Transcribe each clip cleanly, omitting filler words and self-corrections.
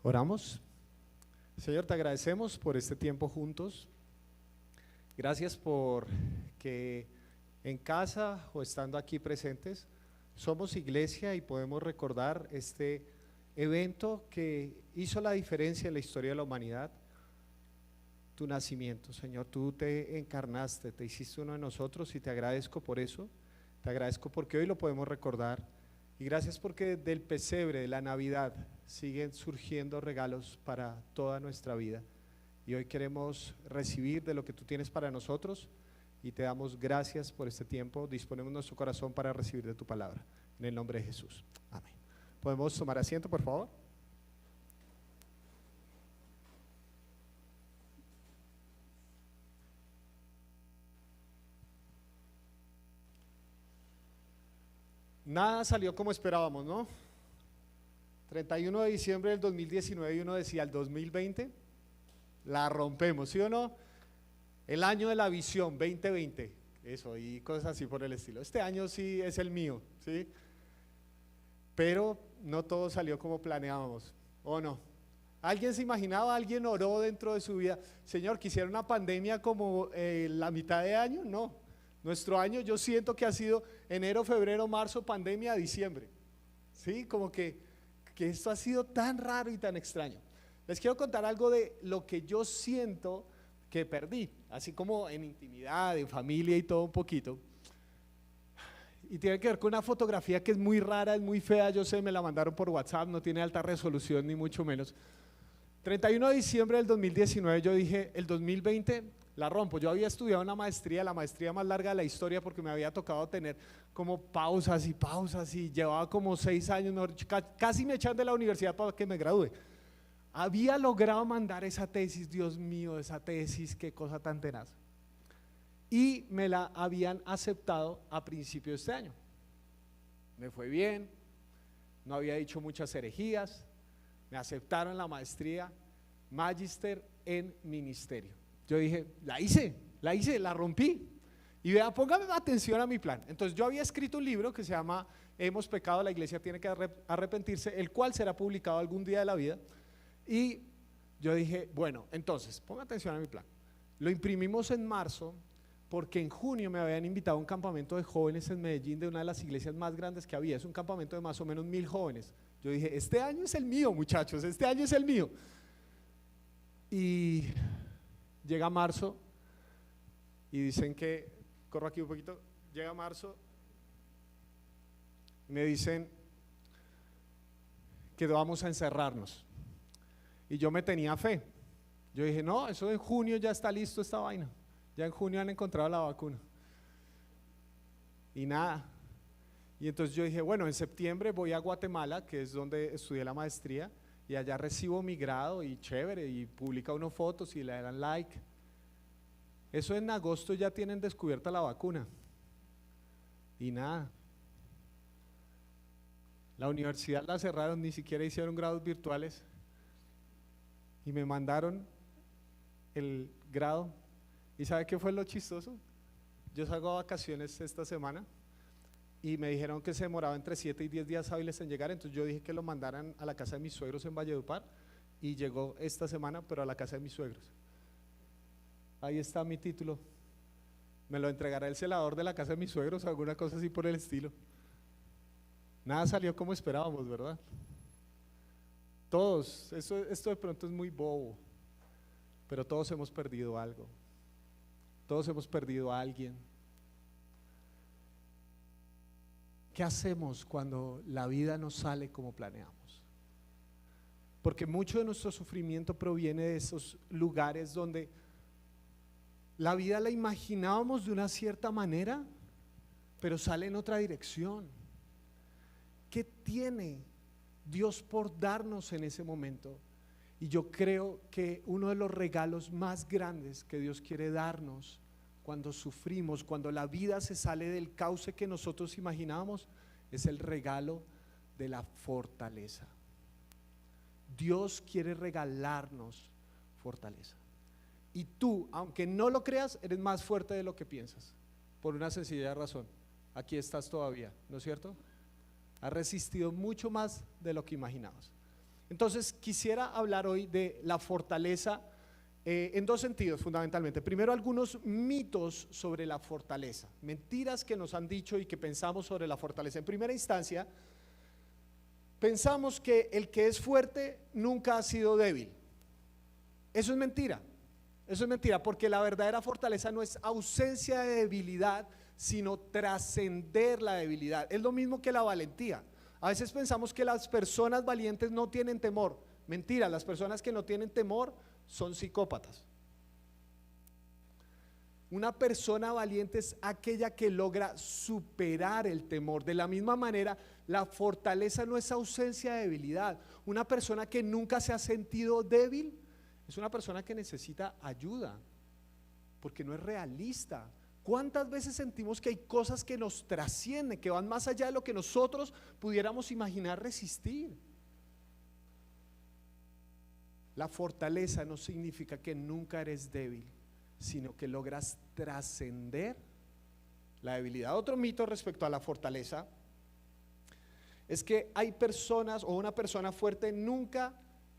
Oramos. Señor, te agradecemos por este tiempo juntos. Gracias por que en casa o estando aquí presentes somos iglesia y podemos recordar este evento que hizo la diferencia en la historia de la humanidad, tu nacimiento. Señor, tú te encarnaste, te hiciste uno de nosotros y te agradezco por eso. Te agradezco porque hoy lo podemos recordar y gracias porque del pesebre de la Navidad siguen surgiendo regalos para toda nuestra vida y hoy queremos recibir de lo que tú tienes para nosotros y te damos gracias por este tiempo. Disponemos nuestro corazón para recibir de tu palabra en el nombre de Jesús, amén. ¿Podemos tomar asiento, por favor? Nada salió como esperábamos, ¿no? 31 de diciembre del 2019 y uno decía, el 2020 la rompemos, ¿sí o no? El año de la visión 2020, eso y cosas así por el estilo. Este año sí es el mío, ¿sí? Pero no todo salió como planeábamos, ¿o no? ¿Alguien se imaginaba, alguien oró dentro de su vida, Señor, quisiera una pandemia como la mitad de año? No, nuestro año yo siento que ha sido enero, febrero, marzo, pandemia, diciembre, ¿sí? Como que esto ha sido tan raro y tan extraño. Les quiero contar algo de lo que yo siento que perdí, así como en intimidad, en familia y todo un poquito. Y tiene que ver con una fotografía que es muy rara, es muy fea, yo sé, me la mandaron por WhatsApp, no tiene alta resolución ni mucho menos. 31 de diciembre del 2019 yo dije, el 2020 la rompo. Yo había estudiado una maestría, la maestría más larga de la historia porque me había tocado tener como pausas y llevaba como 6 años, mejor dicho, casi me echan de la universidad para que me gradúe. Había logrado mandar esa tesis, Dios mío, esa tesis, qué cosa tan tenaz. Y me la habían aceptado a principios de este año. Me fue bien, no había dicho muchas herejías, me aceptaron la maestría, Magister en Ministerio. Yo dije, la hice, la rompí. Y vea, póngame atención a mi plan. Entonces yo había escrito un libro que se llama Hemos pecado, la iglesia tiene que arrepentirse, el cual será publicado algún día de la vida. Y yo dije, bueno, entonces, ponga atención a mi plan. Lo imprimimos en marzo porque en junio me habían invitado a un campamento de jóvenes en Medellín de una de las iglesias más grandes que había. Es un campamento de más o menos 1000 jóvenes. Yo dije, este año es el mío, muchachos, este año es el mío. Y llega marzo y dicen que, corro aquí un poquito, llega marzo, me dicen que vamos a encerrarnos. Y yo me tenía fe. Yo dije, no, eso en junio ya está listo esta vaina. Ya en junio han encontrado la vacuna. Y nada. Y entonces yo dije, bueno, en septiembre voy a Guatemala, que es donde estudié la maestría, y allá recibo mi grado y chévere, y publica uno fotos y le dan like. Eso en agosto ya tienen descubierta la vacuna. Y nada. La universidad la cerraron, ni siquiera hicieron grados virtuales. Y me mandaron el grado. ¿Y sabe qué fue lo chistoso? Yo salgo a vacaciones esta semana y me dijeron que se demoraba entre 7 y 10 días hábiles en llegar, entonces yo dije que lo mandaran a la casa de mis suegros en Valledupar y llegó esta semana, pero a la casa de mis suegros. Ahí está mi título. Me lo entregará el celador de la casa de mis suegros o alguna cosa así por el estilo. Nada salió como esperábamos, ¿verdad? Todos, esto de pronto es muy bobo, pero todos hemos perdido algo. Todos hemos perdido a alguien. ¿Qué hacemos cuando la vida no sale como planeamos? Porque mucho de nuestro sufrimiento proviene de esos lugares donde la vida la imaginábamos de una cierta manera, pero sale en otra dirección. ¿Qué tiene Dios por darnos en ese momento? Y yo creo que uno de los regalos más grandes que Dios quiere darnos cuando sufrimos, cuando la vida se sale del cauce que nosotros imaginábamos, es el regalo de la fortaleza. Dios quiere regalarnos fortaleza. Y tú, aunque no lo creas, eres más fuerte de lo que piensas, por una sencilla razón. Aquí estás todavía, ¿no es cierto? Has resistido mucho más de lo que imaginabas. Entonces quisiera hablar hoy de la fortaleza en dos sentidos fundamentalmente. Primero, algunos mitos sobre la fortaleza, mentiras que nos han dicho y que pensamos sobre la fortaleza. En primera instancia, pensamos que el que es fuerte nunca ha sido débil. Eso es mentira. Eso es mentira, porque la verdadera fortaleza no es ausencia de debilidad, sino trascender la debilidad. Es lo mismo que la valentía. A veces pensamos que las personas valientes no tienen temor. Mentira, las personas que no tienen temor son psicópatas. Una persona valiente es aquella que logra superar el temor. De la misma manera, la fortaleza no es ausencia de debilidad. Una persona que nunca se ha sentido débil es una persona que necesita ayuda, porque no es realista. ¿Cuántas veces sentimos que hay cosas que nos trascienden, que van más allá de lo que nosotros pudiéramos imaginar resistir? La fortaleza no significa que nunca eres débil, sino que logras trascender la debilidad. Otro mito respecto a la fortaleza es que hay personas, o una persona fuerte nunca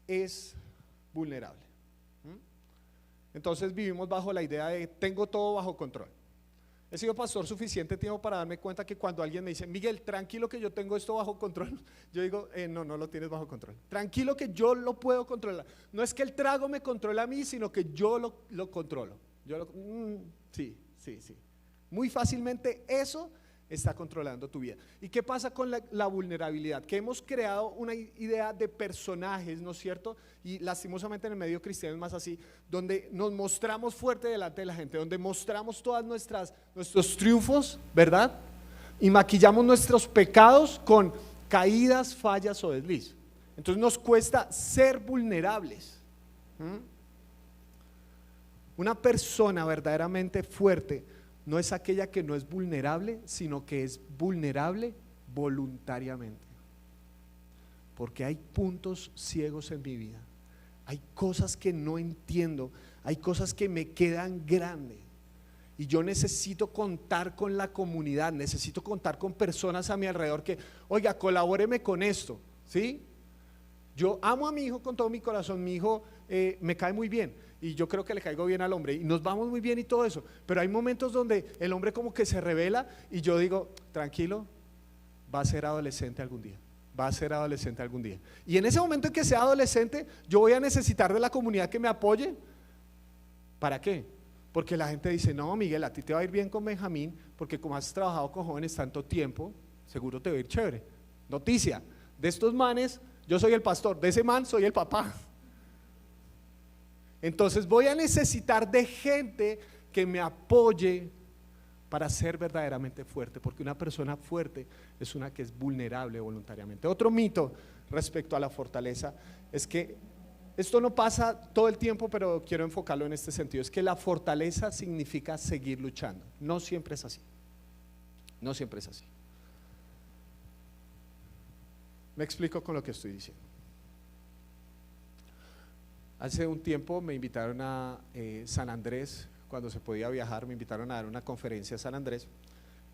es vulnerable. Entonces vivimos bajo la idea de tengo todo bajo control. He sido pastor suficiente tiempo para darme cuenta que cuando alguien me dice, Miguel, tranquilo que yo tengo esto bajo control, yo digo, no lo tienes bajo control. Tranquilo que yo lo puedo controlar. No es que el trago me controla a mí, sino que yo lo controlo. Sí. Muy fácilmente eso está controlando tu vida. ¿Y qué pasa con la vulnerabilidad? Que hemos creado una idea de personajes, ¿no es cierto? Y lastimosamente en el medio cristiano es más así, donde nos mostramos fuerte delante de la gente, donde mostramos todas nuestros triunfos, ¿verdad? Y maquillamos nuestros pecados con caídas, fallas o desliz. Entonces nos cuesta ser vulnerables. Una persona verdaderamente fuerte no es aquella que no es vulnerable, sino que es vulnerable voluntariamente. Porque hay puntos ciegos en mi vida, hay cosas que no entiendo, hay cosas que me quedan grandes y yo necesito contar con la comunidad, necesito contar con personas a mi alrededor que, oiga, colabóreme con esto, ¿sí? Yo amo a mi hijo con todo mi corazón, mi hijo me cae muy bien y yo creo que le caigo bien al hombre y nos vamos muy bien y todo eso, pero hay momentos donde el hombre como que se revela y yo digo, tranquilo, va a ser adolescente algún día, va a ser adolescente algún día, y en ese momento en que sea adolescente yo voy a necesitar de la comunidad que me apoye. ¿Para qué? Porque la gente dice, no, Miguel, a ti te va a ir bien con Benjamín, porque como has trabajado con jóvenes tanto tiempo, seguro te va a ir chévere. Noticia, de estos manes yo soy el pastor, de ese man soy el papá. Entonces voy a necesitar de gente que me apoye para ser verdaderamente fuerte, porque una persona fuerte es una que es vulnerable voluntariamente. Otro mito respecto a la fortaleza es que esto no pasa todo el tiempo, pero quiero enfocarlo en este sentido, es que la fortaleza significa seguir luchando. No siempre es así. No siempre es así. Me explico con lo que estoy diciendo. Hace un tiempo me invitaron a San Andrés, cuando se podía viajar, me invitaron a dar una conferencia a San Andrés.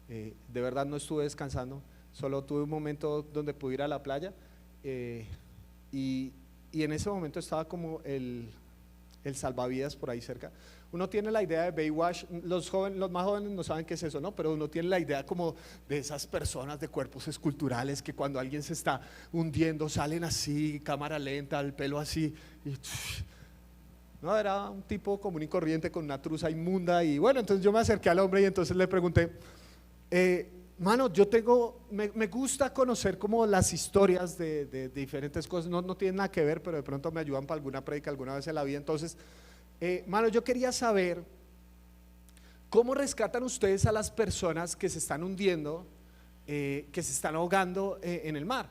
De verdad no estuve descansando, solo tuve un momento donde pude ir a la playa y en ese momento estaba como el salvavidas por ahí cerca. Uno tiene la idea de Baywatch, los más jóvenes no saben qué es eso, ¿no? Pero uno tiene la idea como de esas personas de cuerpos esculturales que cuando alguien se está hundiendo salen así, cámara lenta, el pelo así y, no, era un tipo común y corriente con una truza inmunda y bueno, entonces yo me acerqué al hombre y entonces le pregunté, mano, me gusta conocer como las historias de diferentes cosas, no tienen nada que ver, pero de pronto me ayudan para alguna prédica alguna vez en la vida. Entonces, mano, yo quería saber cómo rescatan ustedes a las personas que se están hundiendo, que se están ahogando en el mar.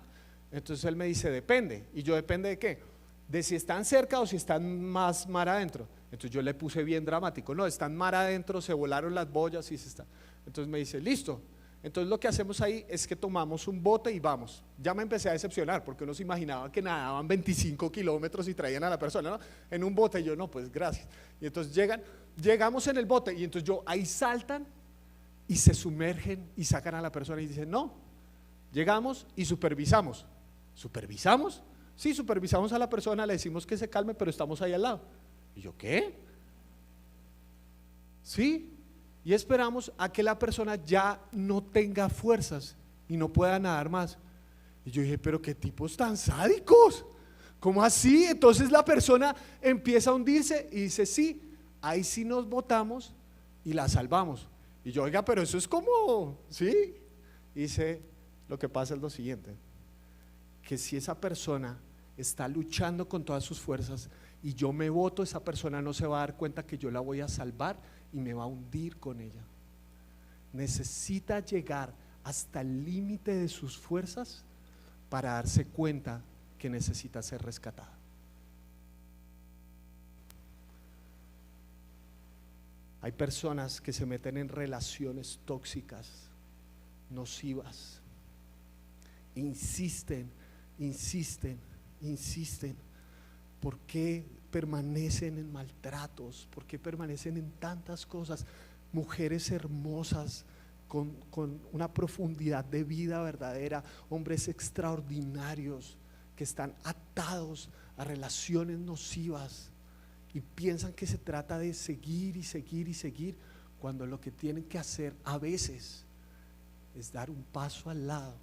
Entonces él me dice, depende. Y yo, ¿depende de qué? De si están cerca o si están más mar adentro. Entonces yo le puse bien dramático, no, están mar adentro, se volaron las boyas y se están. Entonces me dice, listo. Entonces lo que hacemos ahí es que tomamos un bote y vamos. Ya me empecé a decepcionar porque uno se imaginaba que nadaban 25 kilómetros y traían a la persona, ¿no? En un bote. Y yo, no, pues gracias. Y entonces llegamos en el bote y entonces ahí saltan y se sumergen y sacan a la persona y dicen, no, llegamos y supervisamos. ¿Supervisamos? Sí, supervisamos a la persona, le decimos que se calme, pero estamos ahí al lado. ¿Y yo qué? Sí, y esperamos a que la persona ya no tenga fuerzas y no pueda nadar más. Y yo dije, pero qué tipos tan sádicos, ¿cómo así? Entonces la persona empieza a hundirse y dice, sí, ahí sí nos botamos y la salvamos. Y yo, oiga, pero eso es como, ¿sí? Y dice, lo que pasa es lo siguiente, que si esa persona está luchando con todas sus fuerzas y yo me boto, esa persona no se va a dar cuenta que yo la voy a salvar y me va a hundir con ella. Necesita llegar hasta el límite de sus fuerzas para darse cuenta que necesita ser rescatada. Hay personas que se meten en relaciones tóxicas, nocivas, insisten. ¿Por qué permanecen en maltratos? ¿Por qué permanecen en tantas cosas? Mujeres hermosas con una profundidad de vida verdadera, hombres extraordinarios que están atados a relaciones nocivas y piensan que se trata de seguir y seguir y seguir, cuando lo que tienen que hacer a veces es dar un paso al lado,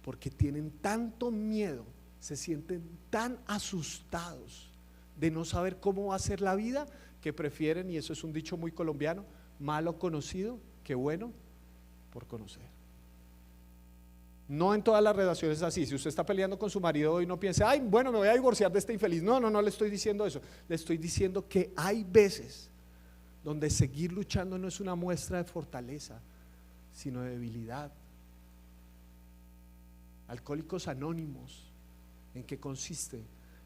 porque tienen tanto miedo, se sienten tan asustados de no saber cómo va a ser la vida, que prefieren, y eso es un dicho muy colombiano, malo conocido que bueno por conocer. No en todas las relaciones es así. Si usted está peleando con su marido hoy, no piense, ay, bueno, me voy a divorciar de este infeliz. No le estoy diciendo eso. Le estoy diciendo que hay veces donde seguir luchando no es una muestra de fortaleza, sino de debilidad. Alcohólicos Anónimos, ¿en qué consiste?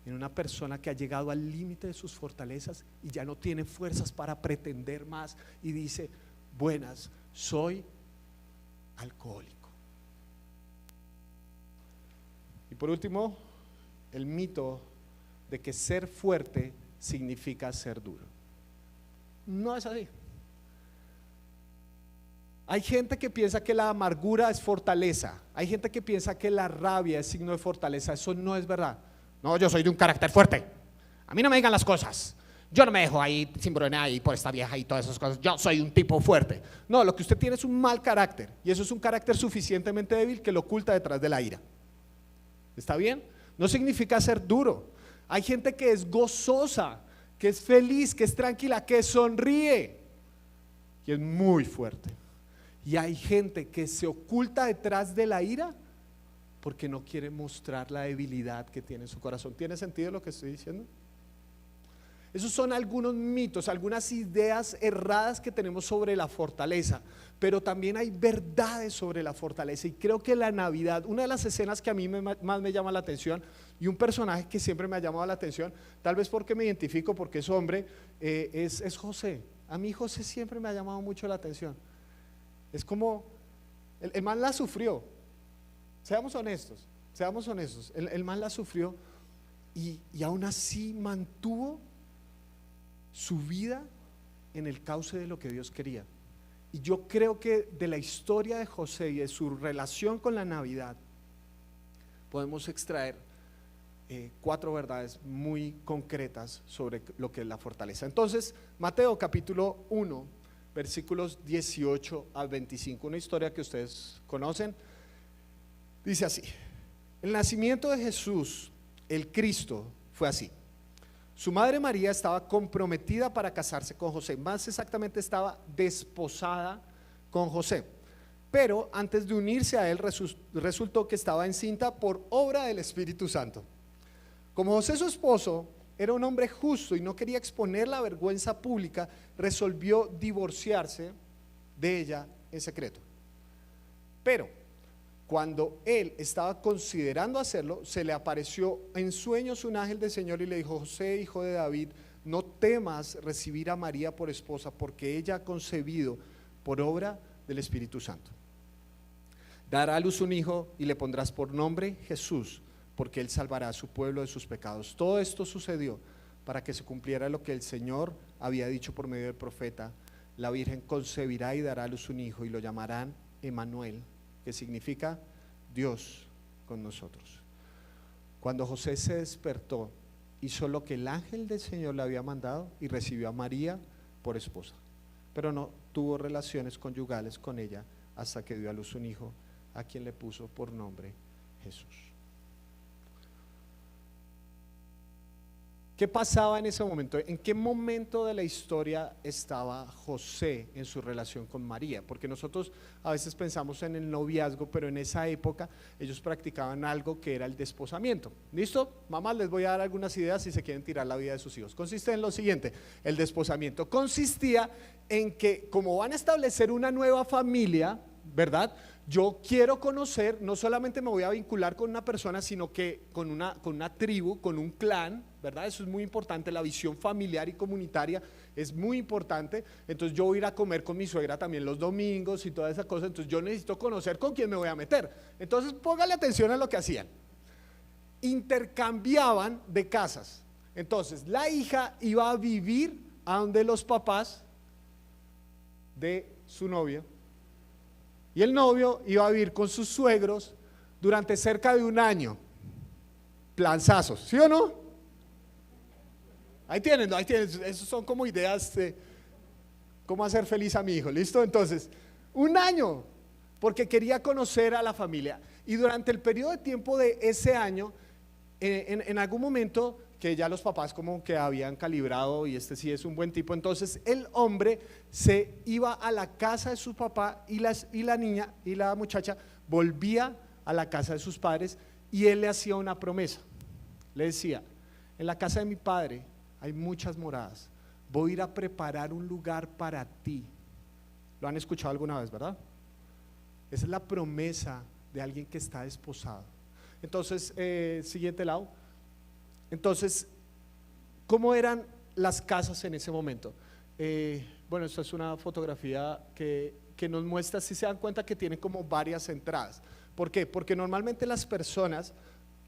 En una persona que ha llegado al límite de sus fortalezas y ya no tiene fuerzas para pretender más y dice, buenas, soy alcohólico. Y por último, el mito de que ser fuerte significa ser duro. No es así. Hay gente que piensa que la amargura es fortaleza. Hay gente que piensa que la rabia es signo de fortaleza. Eso no es verdad. No, yo soy de un carácter fuerte. A mí no me digan las cosas. Yo no me dejo ahí sin broma ahí por esta vieja y todas esas cosas. Yo soy un tipo fuerte. No, lo que usted tiene es un mal carácter. Y eso es un carácter suficientemente débil que lo oculta detrás de la ira. ¿Está bien? No significa ser duro. Hay gente que es gozosa, que es feliz, que es tranquila, que sonríe y es muy fuerte. Y hay gente que se oculta detrás de la ira porque no quiere mostrar la debilidad que tiene en su corazón. ¿Tiene sentido lo que estoy diciendo? Esos son algunos mitos, algunas ideas erradas que tenemos sobre la fortaleza, pero también hay verdades sobre la fortaleza. Y creo que la Navidad, una de las escenas que a mí más me llama la atención, y un personaje que siempre me ha llamado la atención, tal vez porque me identifico, porque es hombre, es José. A mí José siempre me ha llamado mucho la atención. Es como, el man la sufrió, seamos honestos, el man la sufrió y aún así mantuvo su vida en el cauce de lo que Dios quería. Y yo creo que de la historia de José y de su relación con la Navidad podemos extraer 4 verdades muy concretas sobre lo que es la fortaleza. Entonces, Mateo capítulo 1, versículos 18 al 25, una historia que ustedes conocen, dice así: el nacimiento de Jesús, el Cristo, fue así. Su madre María estaba comprometida para casarse con José, más exactamente estaba desposada con José, pero antes de unirse a él resultó que estaba encinta por obra del Espíritu Santo. Como José, su esposo, era un hombre justo y no quería exponer la vergüenza pública, resolvió divorciarse de ella en secreto. Pero cuando él estaba considerando hacerlo, se le apareció en sueños un ángel del Señor y le dijo: José, hijo de David, no temas recibir a María por esposa, porque ella ha concebido por obra del Espíritu Santo. Dará a luz un hijo y le pondrás por nombre Jesús, porque él salvará a su pueblo de sus pecados. Todo esto sucedió para que se cumpliera lo que el Señor había dicho por medio del profeta: la Virgen concebirá y dará a luz un hijo y lo llamarán Emmanuel, que significa Dios con nosotros. Cuando José se despertó, hizo lo que el ángel del Señor le había mandado y recibió a María por esposa, pero no tuvo relaciones conyugales con ella hasta que dio a luz un hijo, a quien le puso por nombre Jesús. ¿Qué pasaba en ese momento? ¿En qué momento de la historia estaba José en su relación con María? Porque nosotros a veces pensamos en el noviazgo, pero en esa época ellos practicaban algo que era el desposamiento. ¿Listo? Mamás, les voy a dar algunas ideas si se quieren tirar la vida de sus hijos. Consiste en lo siguiente: el desposamiento consistía en que, como van a establecer una nueva familia, ¿verdad? Yo quiero conocer, no solamente me voy a vincular con una persona, sino que con una tribu, con un clan, ¿verdad? Eso es muy importante, la visión familiar y comunitaria es muy importante. Entonces yo voy a ir a comer con mi suegra también los domingos y toda esa cosa, entonces yo necesito conocer con quién me voy a meter. Entonces póngale atención a lo que hacían: intercambiaban de casas. Entonces la hija iba a vivir a donde los papás de su novio, y el novio iba a vivir con sus suegros durante cerca de un año. Planzazos, ¿sí o no? Ahí tienen, esos son como ideas de cómo hacer feliz a mi hijo, ¿listo? Entonces, un año, porque quería conocer a la familia. Y durante el periodo de tiempo de ese año, en algún momento que ya los papás como que habían calibrado, y este sí es un buen tipo, entonces el hombre se iba a la casa de su papá y la niña y la muchacha volvía a la casa de sus padres, y él le hacía una promesa. Le decía: en la casa de mi padre hay muchas moradas, voy a ir a preparar un lugar para ti. ¿Lo han escuchado alguna vez, verdad? Esa es la promesa de alguien que está desposado. Entonces, siguiente lado. Entonces, ¿cómo eran las casas en ese momento? Bueno, esta es una fotografía que nos muestra, si se dan cuenta, que tiene como varias entradas. ¿Por qué? Porque normalmente las personas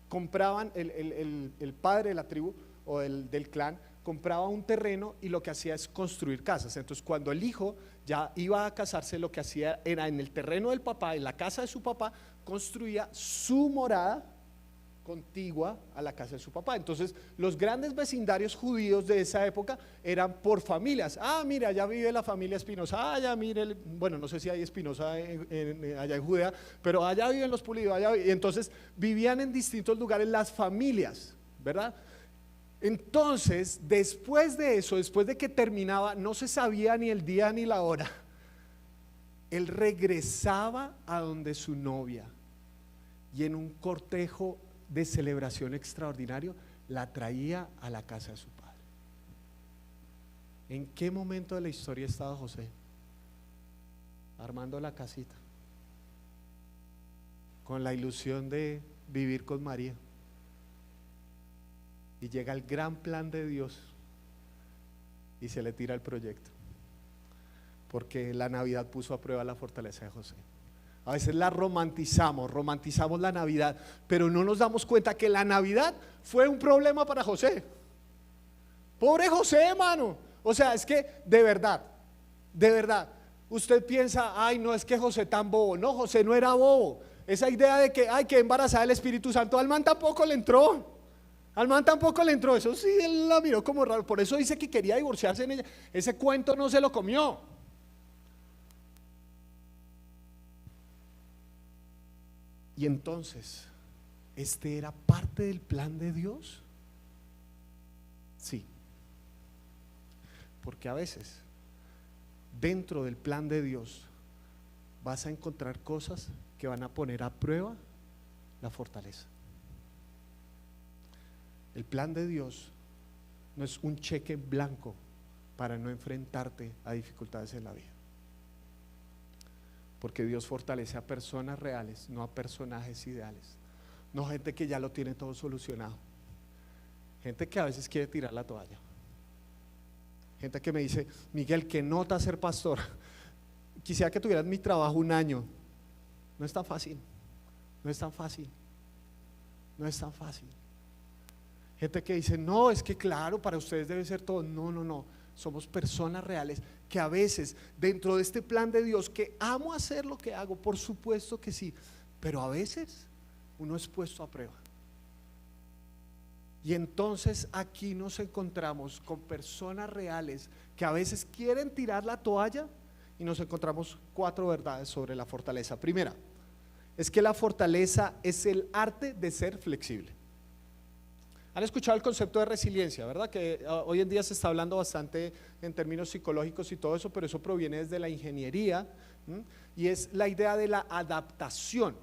compraban, el padre de la tribu o del clan compraba un terreno y lo que hacía es construir casas. Entonces, cuando el hijo ya iba a casarse, lo que hacía era, en el terreno del papá, en la casa de su papá, construía su morada contigua a la casa de su papá. Entonces los grandes vecindarios judíos de esa época eran por familias. Mira, allá vive la familia Espinosa, allá mire, bueno, no sé si hay Espinosa allá en Judea, pero allá viven los Pulido, y entonces vivían en distintos lugares las familias, ¿verdad? Entonces, después de eso, después de que terminaba, no se sabía ni el día ni la hora, él regresaba a donde su novia, y en un cortejo de celebración extraordinario la traía a la casa de su padre. ¿En qué momento de la historia estaba José? Armando la casita, con la ilusión de vivir con María, y llega el gran plan de Dios y se le tira el proyecto, porque la Navidad puso a prueba la fortaleza de José. A veces la romantizamos la Navidad, pero no nos damos cuenta que la Navidad fue un problema para José. Pobre José, hermano. O sea, es que de verdad, usted piensa: ay, no, es que José tan bobo. No, José no era bobo. Esa idea de que, ay, que embarazada el Espíritu Santo, al man tampoco le entró. Eso sí, él la miró como raro. Por eso dice que quería divorciarse en ella. Ese cuento no se lo comió. Y entonces, ¿este era parte del plan de Dios? Sí. Porque a veces, dentro del plan de Dios, vas a encontrar cosas que van a poner a prueba la fortaleza. El plan de Dios no es un cheque en blanco para no enfrentarte a dificultades en la vida. Porque Dios fortalece a personas reales, no a personajes ideales. No gente que ya lo tiene todo solucionado. Gente que a veces quiere tirar la toalla. Gente que me dice: Miguel, qué nota ser pastor. Quisiera que tuvieras mi trabajo un año. No es tan fácil. Gente que dice: no, es que claro, para ustedes debe ser todo. No. Somos personas reales que a veces, dentro de este plan de Dios, que amo hacer lo que hago, por supuesto que sí, pero a veces uno es puesto a prueba. Y entonces aquí nos encontramos con personas reales que a veces quieren tirar la toalla, y nos encontramos 4 verdades sobre la fortaleza. Primera, es que la fortaleza es el arte de ser flexible. Han escuchado el concepto de resiliencia, ¿verdad? Que hoy en día se está hablando bastante en términos psicológicos y todo eso, pero eso proviene desde la ingeniería, ¿m? Y es la idea de la adaptación.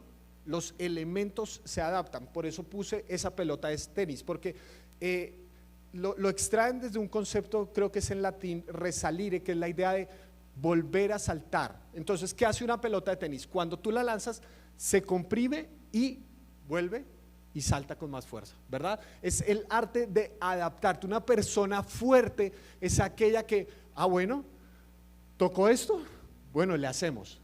Los elementos se adaptan, por eso puse esa pelota de tenis, porque lo extraen desde un concepto, creo que es en latín, resalire, que es la idea de volver a saltar. Entonces, ¿qué hace una pelota de tenis? Cuando tú la lanzas, se comprime y vuelve y salta con más fuerza, ¿verdad? Es el arte de adaptarte. Una persona fuerte es aquella que, bueno, tocó esto, bueno, le hacemos,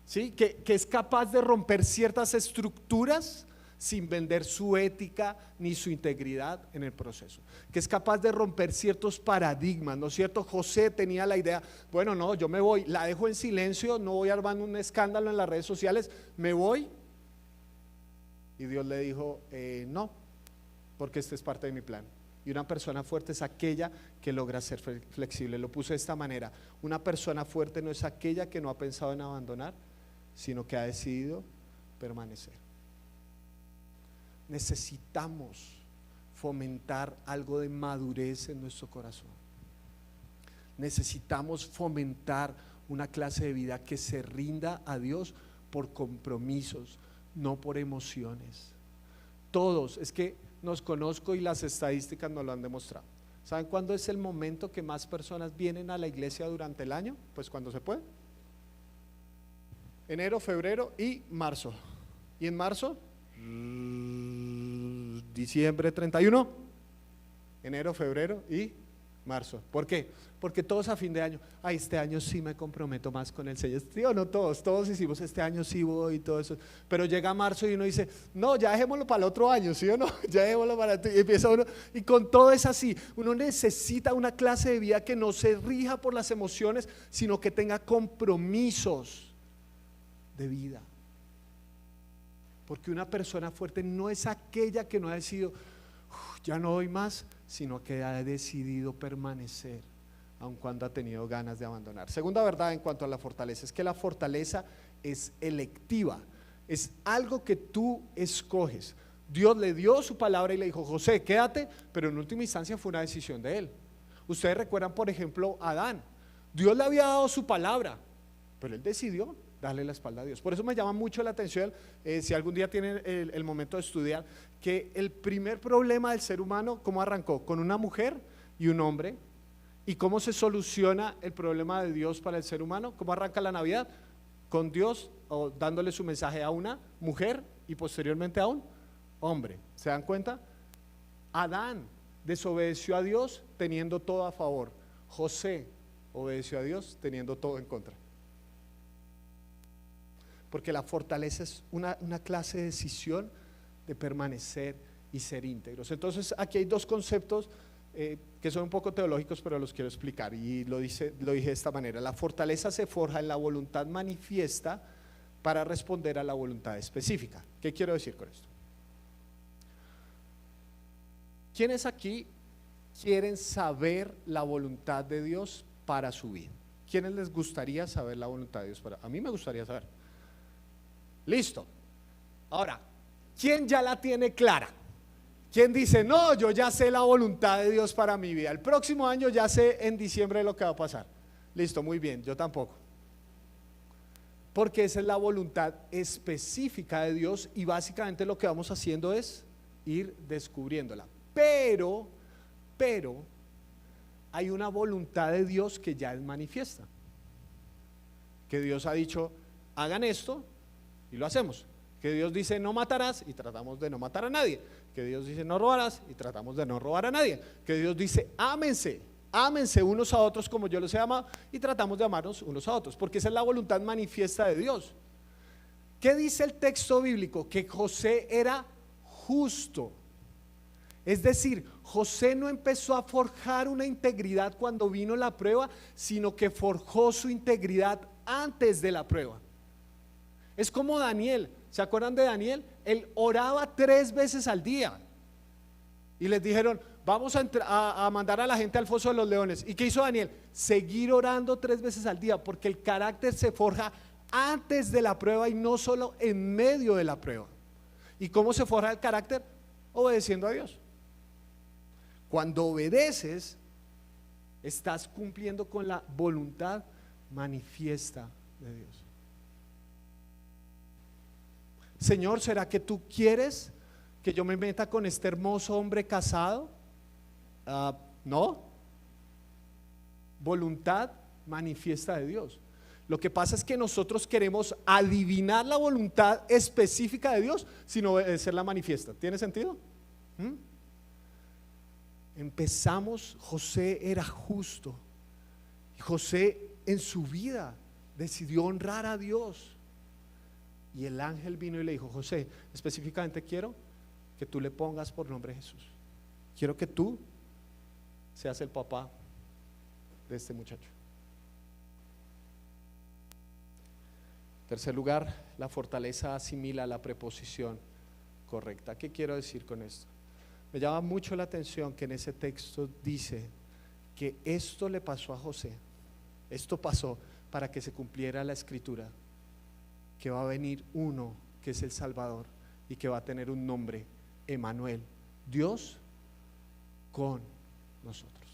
¿sí? Que es capaz de romper ciertas estructuras sin vender su ética ni su integridad en el proceso, que es capaz de romper ciertos paradigmas, ¿no es cierto? José tenía la idea, bueno, no, yo me voy, la dejo en silencio, no voy armando un escándalo en las redes sociales, me voy. Y Dios le dijo, no, porque este es parte de mi plan. Y una persona fuerte es aquella que logra ser flexible. Lo puse de esta manera: una persona fuerte no es aquella que no ha pensado en abandonar, sino que ha decidido permanecer. Necesitamos fomentar algo de madurez en nuestro corazón. Necesitamos fomentar una clase de vida que se rinda a Dios por compromisos, no por emociones. Todos, es que nos conozco y las estadísticas nos lo han demostrado. ¿Saben cuándo es el momento que más personas vienen a la iglesia durante el año? Pues cuando se puede. Enero, febrero y marzo. ¿Y en marzo? Diciembre 31, enero, febrero y marzo. ¿Por qué? Porque todos a fin de año, este año sí me comprometo más con el Señor. ¿Sí o no? Todos hicimos, este año sí voy y todo eso. Pero llega marzo y uno dice, no, ya dejémoslo para el otro año, ¿sí o no? Ya dejémoslo para el otro. Y empieza uno, y con todo es así. Uno necesita una clase de vida que no se rija por las emociones, sino que tenga compromisos de vida. Porque una persona fuerte no es aquella que no ha decidido, ya no doy más, sino que ha decidido permanecer, aun cuando ha tenido ganas de abandonar. Segunda verdad en cuanto a la fortaleza, es que la fortaleza es electiva, es algo que tú escoges. Dios le dio su palabra y le dijo, José, quédate, pero en última instancia fue una decisión de él. Ustedes recuerdan, por ejemplo, a Adán. Dios le había dado su palabra, pero él decidió darle la espalda a Dios. Por eso me llama mucho la atención, si algún día tienen el momento de estudiar, que el primer problema del ser humano, ¿cómo arrancó? Con una mujer y un hombre. ¿Y cómo se soluciona el problema de Dios para el ser humano? ¿Cómo arranca la Navidad? Con Dios, o dándole su mensaje a una mujer y posteriormente a un hombre. ¿Se dan cuenta? Adán desobedeció a Dios teniendo todo a favor. José obedeció a Dios teniendo todo en contra. Porque la fortaleza es una clase de decisión de permanecer y ser íntegros. Entonces aquí hay dos conceptos que son un poco teológicos, pero los quiero explicar, y lo dije de esta manera. La fortaleza se forja en la voluntad manifiesta para responder a la voluntad específica. ¿Qué quiero decir con esto? ¿Quiénes aquí quieren saber la voluntad de Dios para su vida? ¿Quiénes les gustaría saber la voluntad de Dios para? A mí me gustaría saber. Listo. Ahora, ¿quién ya la tiene clara? ¿Quién dice, no, yo ya sé la voluntad de Dios para mi vida? El próximo año ya sé en diciembre lo que va a pasar. Listo, muy bien, yo tampoco. Porque esa es la voluntad específica de Dios y básicamente lo que vamos haciendo es ir descubriéndola. Pero hay una voluntad de Dios que ya es manifiesta. Que Dios ha dicho, hagan esto y lo hacemos. Que Dios dice no matarás y tratamos de no matar a nadie. Que Dios dice no robarás y tratamos de no robar a nadie. Que Dios dice ámense unos a otros como yo los he amado y tratamos de amarnos unos a otros, porque esa es la voluntad manifiesta de Dios. ¿Qué dice el texto bíblico? Que José era justo. Es decir, José no empezó a forjar una integridad cuando vino la prueba, sino que forjó su integridad antes de la prueba. Es como Daniel. ¿Se acuerdan de Daniel? Él oraba 3 veces al día. Y les dijeron, vamos a mandar a la gente al foso de los leones. ¿Y qué hizo Daniel? Seguir orando 3 veces al día, porque el carácter se forja antes de la prueba y no solo en medio de la prueba. ¿Y cómo se forja el carácter? Obedeciendo a Dios. Cuando obedeces, estás cumpliendo con la voluntad manifiesta de Dios. Señor, ¿será que tú quieres que yo me meta con este hermoso hombre casado? No. Voluntad manifiesta de Dios. Lo que pasa es que nosotros queremos adivinar la voluntad específica de Dios sin obedecer la manifiesta. ¿Tiene sentido? Empezamos, José era justo. Y José en su vida decidió honrar a Dios. Y el ángel vino y le dijo, José, específicamente quiero que tú le pongas por nombre Jesús. Quiero que tú seas el papá de este muchacho. Tercer lugar, la fortaleza asimila la preposición correcta. ¿Qué quiero decir con esto? Me llama mucho la atención que en ese texto dice que esto le pasó a José. Esto pasó para que se cumpliera la escritura, que va a venir uno que es el Salvador y que va a tener un nombre, Emmanuel, Dios con nosotros.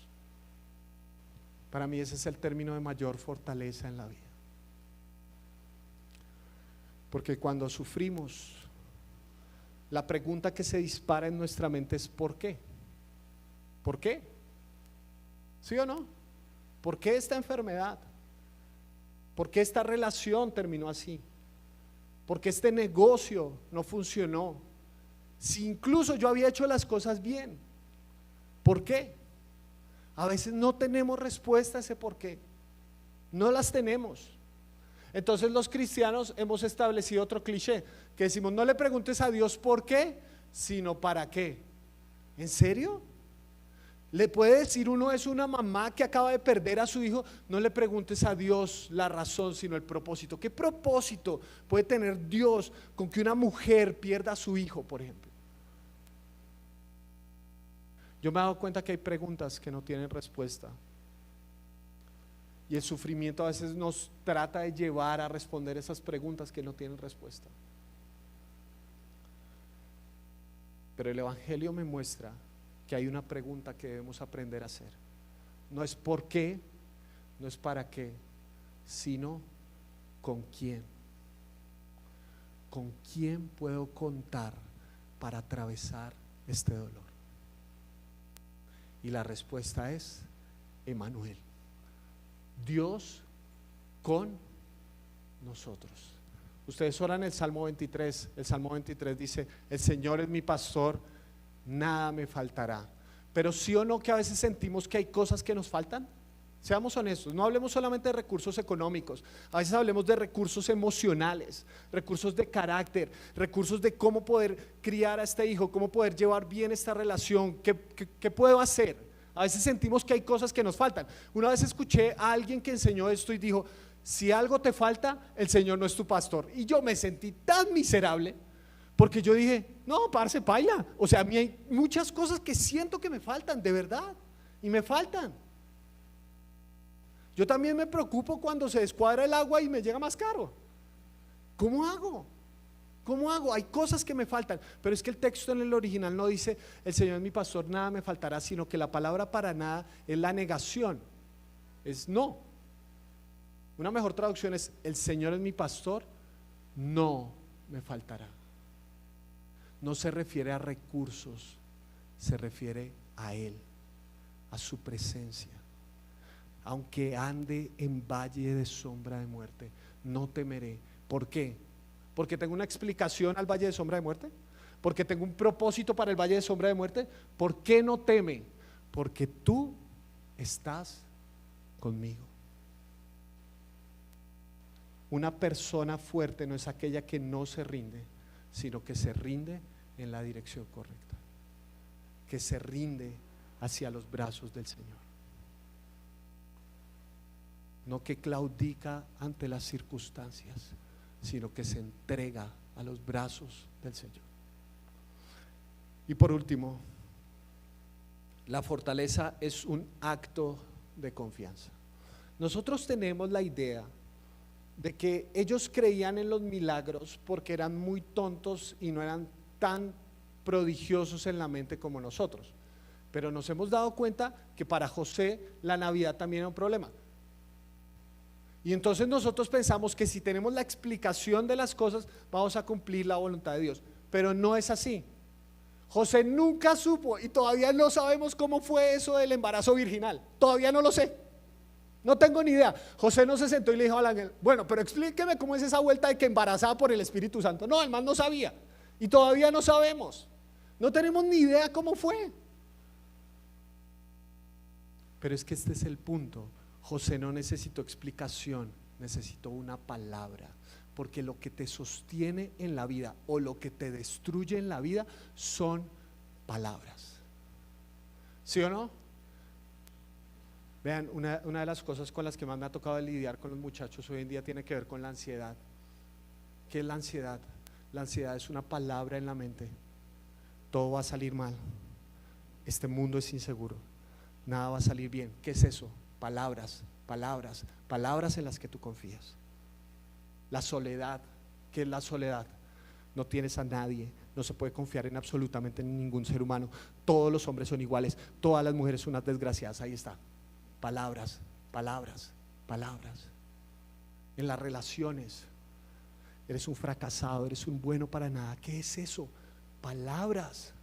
Para mí ese es el término de mayor fortaleza en la vida. Porque cuando sufrimos, la pregunta que se dispara en nuestra mente es ¿por qué? ¿Por qué? ¿Sí o no? ¿Por qué esta enfermedad? ¿Por qué esta relación terminó así? ¿Por qué este negocio no funcionó? Si incluso yo había hecho las cosas bien, ¿por qué? A veces no tenemos respuesta a ese por qué. No las tenemos. Entonces los cristianos hemos establecido otro cliché que decimos, no le preguntes a Dios por qué, sino para qué. ¿En serio? Le puede decir uno, es una mamá que acaba de perder a su hijo, no le preguntes a Dios la razón, sino el propósito. ¿Qué propósito puede tener Dios con que una mujer pierda a su hijo, por ejemplo? Yo me he dado cuenta que hay preguntas que no tienen respuesta. Y el sufrimiento a veces nos trata de llevar a responder esas preguntas que no tienen respuesta. Pero el Evangelio me muestra que hay una pregunta que debemos aprender a hacer. No es por qué, no es para qué, sino con quién. ¿Con quién puedo contar para atravesar este dolor? Y la respuesta es Emmanuel, Dios con nosotros. Ustedes oran el Salmo 23. El Salmo 23 dice, el Señor es mi pastor, nada me faltará. Pero sí o no que a veces sentimos que hay cosas que nos faltan. Seamos honestos, no hablemos solamente de recursos económicos, a veces hablemos de recursos emocionales, recursos de carácter, recursos de cómo poder criar a este hijo, cómo poder llevar bien esta relación, qué puedo hacer. A veces sentimos que hay cosas que nos faltan. Una vez escuché a alguien que enseñó esto y dijo, si algo te falta, el Señor no es tu pastor. Y yo me sentí tan miserable, porque yo dije, no, parce, paila. O sea, a mí hay muchas cosas que siento que me faltan, de verdad, y me faltan. Yo también me preocupo cuando se descuadra el agua y me llega más caro. ¿Cómo hago? ¿Cómo hago? Hay cosas que me faltan, pero es que el texto en el original no dice, el Señor es mi pastor, nada me faltará, sino que la palabra para nada es la negación, es no. Una mejor traducción es, el Señor es mi pastor, no me faltará. No se refiere a recursos, se refiere a Él, a su presencia. Aunque ande en valle de sombra de muerte, no temeré. ¿Por qué? ¿Porque tengo una explicación al valle de sombra de muerte? ¿Porque tengo un propósito para el valle de sombra de muerte? ¿Por qué no teme? Porque tú estás conmigo. Una persona fuerte no es aquella que no se rinde, sino que se rinde en la dirección correcta, que se rinde hacia los brazos del Señor. No que claudica ante las circunstancias, sino que se entrega a los brazos del Señor. Y por último, La fortaleza es un acto de confianza. Nosotros tenemos la idea de que ellos creían en los milagros porque eran muy tontos y no eran tan prodigiosos en la mente como nosotros. Pero nos hemos dado cuenta que para José la Navidad también era un problema. Y entonces nosotros pensamos que si tenemos la explicación de las cosas, vamos a cumplir la voluntad de Dios. Pero no es así. José nunca supo y todavía no sabemos cómo fue eso del embarazo virginal. Todavía no lo sé. No tengo ni idea. José no se sentó y le dijo al ángel, bueno, pero explíqueme cómo es esa vuelta de que embarazada por el Espíritu Santo. No, el man no sabía. Y todavía no sabemos. No tenemos ni idea cómo fue. Pero es que este es el punto. José no necesitó explicación, necesitó una palabra. Porque lo que te sostiene en la vida o lo que te destruye en la vida son palabras. ¿Sí o no? Vean, una de las cosas con las que más me ha tocado lidiar con los muchachos hoy en día tiene que ver con la ansiedad. ¿Qué es la ansiedad? La ansiedad es una palabra en la mente. Todo va a salir mal. Este mundo es inseguro. Nada va a salir bien. ¿Qué es eso? Palabras, palabras, palabras en las que tú confías. La soledad. ¿Qué es la soledad? No tienes a nadie, no se puede confiar en absolutamente ningún ser humano. Todos los hombres son iguales, todas las mujeres son unas desgraciadas. Ahí está. Palabras, palabras, palabras. En las relaciones, eres un fracasado, eres un bueno para nada. ¿Qué es eso? Palabras.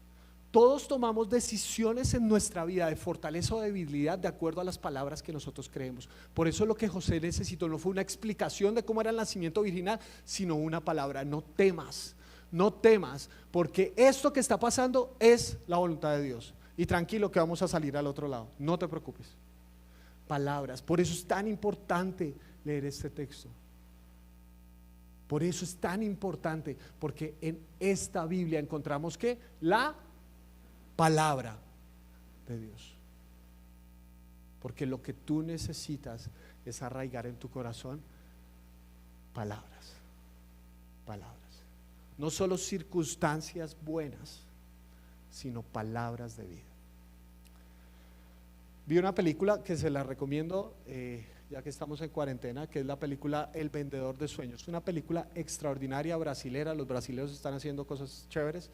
Todos tomamos decisiones en nuestra vida de fortaleza o debilidad de acuerdo a las palabras que nosotros creemos. Por eso lo que José necesitó no fue una explicación de cómo era el nacimiento virginal, sino una palabra. No temas, no temas, porque esto que está pasando es la voluntad de Dios. Y tranquilo que vamos a salir al otro lado, no te preocupes. Palabras. Por eso es tan importante leer este texto. Por eso es tan importante, porque en esta Biblia encontramos que la palabra de Dios. Porque lo que tú necesitas es arraigar en tu corazón palabras, palabras. No solo circunstancias buenas, sino palabras de vida. Vi una película que se la recomiendo, ya que estamos en cuarentena, que es la película El Vendedor de Sueños. Una película extraordinaria, brasilera. Los brasileños están haciendo cosas chéveres.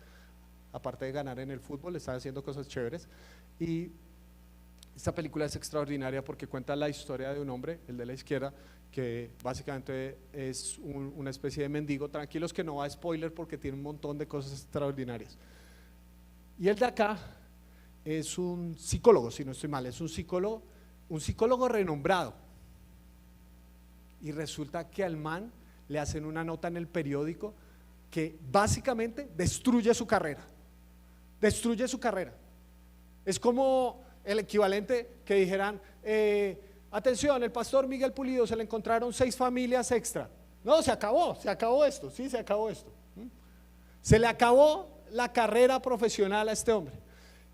Aparte de ganar en el fútbol, están haciendo cosas chéveres. Y esta película es extraordinaria porque cuenta la historia de un hombre, el de la izquierda, que básicamente es una especie de mendigo. Tranquilos que no va a spoiler porque tiene un montón de cosas extraordinarias. Y el de acá es un psicólogo, si no estoy mal, es un psicólogo renombrado. Y resulta que al man le hacen una nota en el periódico que básicamente destruye su carrera. Destruye su carrera. Es como el equivalente que dijeran, atención, el pastor Miguel Pulido se le encontraron 6 familias extra. No, se acabó esto, sí, se acabó esto. Se le acabó la carrera profesional a este hombre.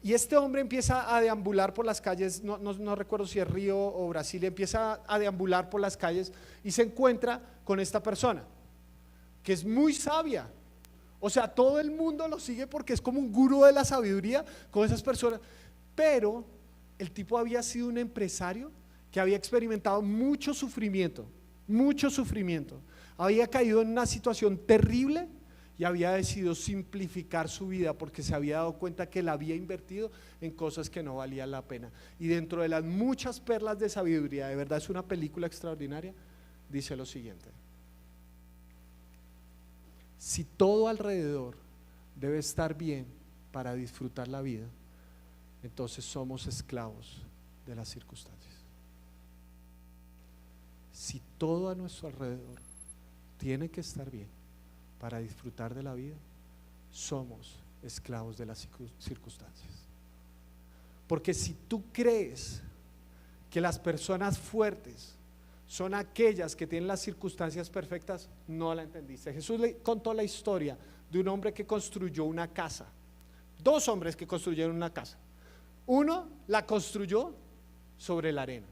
Y este hombre empieza a deambular por las calles, no recuerdo si es Río o Brasilia, empieza a deambular por las calles y se encuentra con esta persona, que es muy sabia. O sea, todo el mundo lo sigue porque es como un gurú de la sabiduría con esas personas. Pero el tipo había sido un empresario que había experimentado mucho sufrimiento, había caído en una situación terrible y había decidido simplificar su vida porque se había dado cuenta que la había invertido en cosas que no valían la pena. Y dentro de las muchas perlas de sabiduría, de verdad es una película extraordinaria, dice lo siguiente: si todo alrededor debe estar bien para disfrutar la vida, entonces somos esclavos de las circunstancias. Si todo a nuestro alrededor tiene que estar bien para disfrutar de la vida, somos esclavos de las circunstancias. Porque si tú crees que las personas fuertes son aquellas que tienen las circunstancias perfectas, no la entendiste. Jesús le contó la historia de un hombre que construyó una casa. 2 hombres que construyeron una casa. Uno la construyó sobre la arena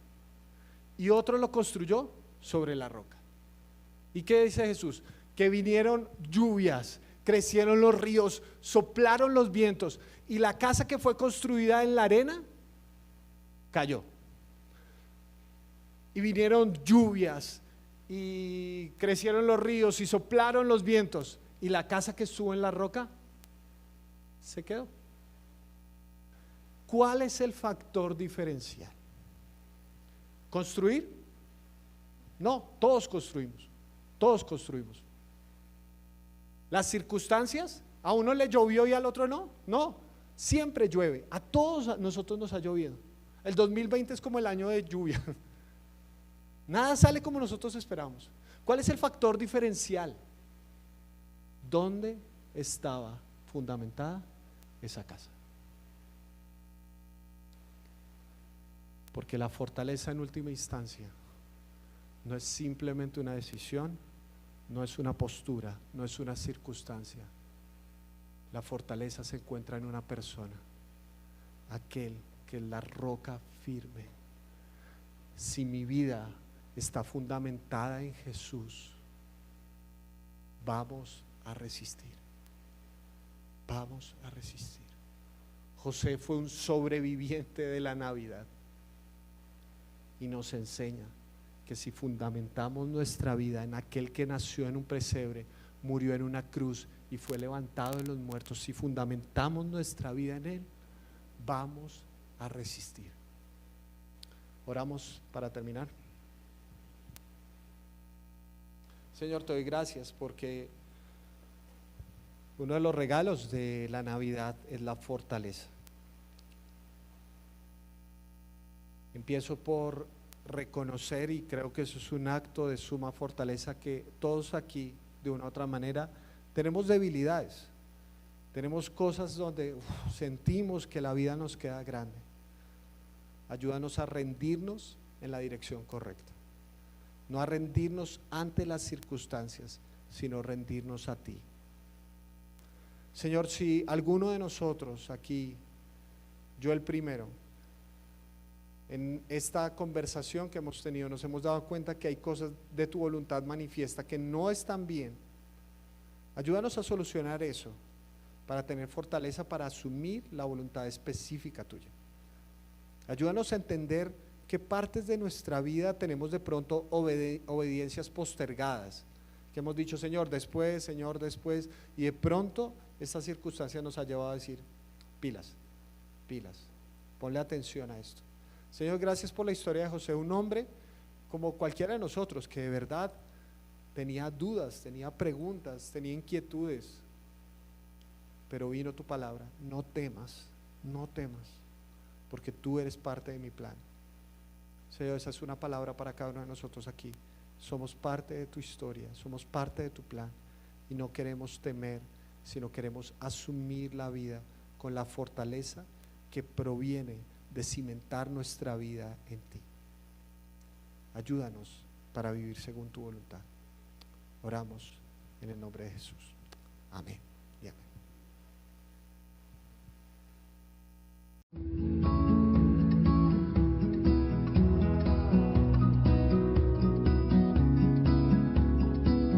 y otro lo construyó sobre la roca. ¿Y qué dice Jesús? Que vinieron lluvias, crecieron los ríos, soplaron los vientos y la casa que fue construida en la arena cayó. Y vinieron lluvias y crecieron los ríos y soplaron los vientos, y la casa que estuvo en la roca se quedó. ¿Cuál es el factor diferencial? ¿Construir? No, todos construimos, todos construimos. ¿Las circunstancias? ¿A uno le llovió y al otro no? No, siempre llueve, a todos nosotros nos ha llovido. El 2020 es como el año de lluvia. Nada sale como nosotros esperamos. ¿Cuál es el factor diferencial? ¿Dónde estaba fundamentada esa casa? Porque la fortaleza en última instancia no es simplemente una decisión, no es una postura, no es una circunstancia. La fortaleza se encuentra en una persona, aquel que es la roca firme. Si mi vida está fundamentada en Jesús, vamos a resistir. Vamos a resistir. José fue un sobreviviente de la Navidad y nos enseña que si fundamentamos nuestra vida en aquel que nació en un pesebre, murió en una cruz y fue levantado de los muertos, si fundamentamos nuestra vida en él, vamos a resistir. Oramos para terminar. Señor, te doy gracias porque uno de los regalos de la Navidad es la fortaleza. Empiezo por reconocer, y creo que eso es un acto de suma fortaleza, que todos aquí de una u otra manera tenemos debilidades, tenemos cosas donde sentimos que la vida nos queda grande. Ayúdanos a rendirnos en la dirección correcta, no a rendirnos ante las circunstancias, sino rendirnos a ti. Señor, si alguno de nosotros aquí, yo el primero, en esta conversación que hemos tenido, nos hemos dado cuenta que hay cosas de tu voluntad manifiesta que no están bien, ayúdanos a solucionar eso, para tener fortaleza para asumir la voluntad específica tuya. Ayúdanos a entender qué partes de nuestra vida tenemos de pronto obediencias postergadas, que hemos dicho Señor después, y de pronto esta circunstancia nos ha llevado a decir pilas, ponle atención a esto. Señor, gracias por la historia de José, un hombre como cualquiera de nosotros que de verdad tenía dudas, tenía preguntas, tenía inquietudes, pero vino tu palabra: no temas, porque tú eres parte de mi plan. Señor, esa es una palabra para cada uno de nosotros aquí. Somos parte de tu historia, somos parte de tu plan, y no queremos temer, sino queremos asumir la vida con la fortaleza que proviene de cimentar nuestra vida en ti. Ayúdanos para vivir según tu voluntad. Oramos en el nombre de Jesús. Amén.